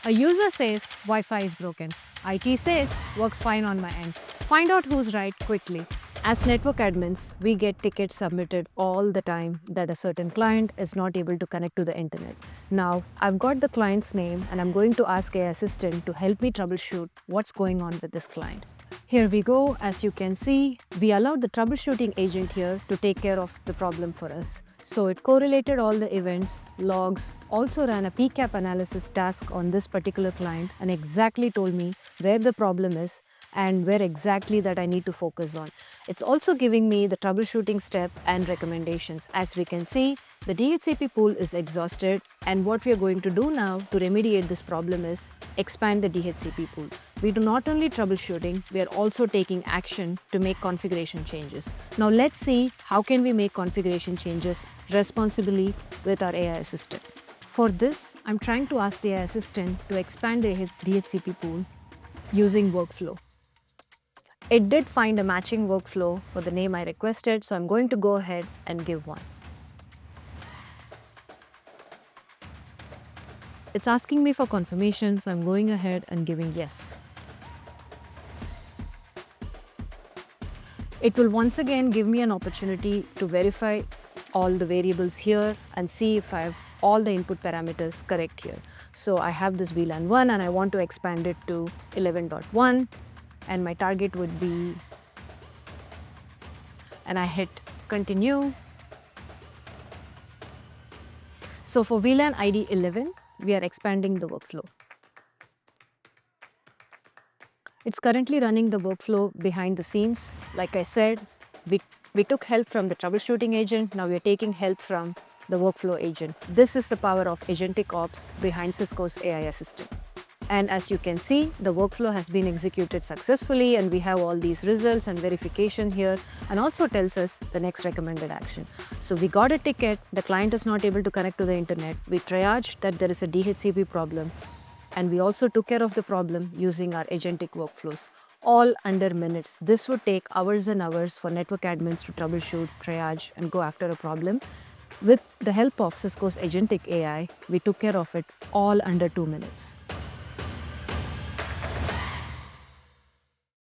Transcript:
A user says Wi-Fi is broken. IT says works fine on my end. Find out who's right quickly. As network admins, we get tickets submitted all the time that a certain client is not able to connect to the internet. Now, I've got the client's name and I'm going to ask AI Assistant to help me troubleshoot what's going on with this client. Here we go. As you can see, we allowed the troubleshooting agent here to take care of the problem for us. So it correlated all the events, logs, also ran a PCAP analysis task on this particular client and exactly told me where the problem is and where exactly that I need to focus on. It's also giving me the troubleshooting step and recommendations. As we can see, the DHCP pool is exhausted and what we are going to do now to remediate this problem is expand the DHCP pool. We do not only troubleshooting, we are also taking action to make configuration changes. Now let's see how can we make configuration changes responsibly with our AI assistant. For this, I'm trying to ask the AI assistant to expand the DHCP pool using workflow. It did find a matching workflow for the name I requested, so I'm going to go ahead and give one. It's asking me for confirmation, so I'm going ahead and giving yes. It will once again give me an opportunity to verify all the variables here and see if I have all the input parameters correct here. So I have this VLAN 1 and I want to expand it to 11.1 and my target would be, and I hit continue. So for VLAN ID 11, we are expanding the workflow. It's currently running the workflow behind the scenes. Like I said, we took help from the troubleshooting agent. Now we are taking help from the workflow agent. This is the power of AgenticOps behind Cisco's AI Assistant. And as you can see, the workflow has been executed successfully and we have all these results and verification here and also tells us the next recommended action. So we got a ticket, the client is not able to connect to the internet. We triaged that there is a DHCP problem and we also took care of the problem using our agentic workflows, all under minutes. This would take hours and hours for network admins to troubleshoot, triage and go after a problem. With the help of Cisco's agentic AI, we took care of it all under 2 minutes.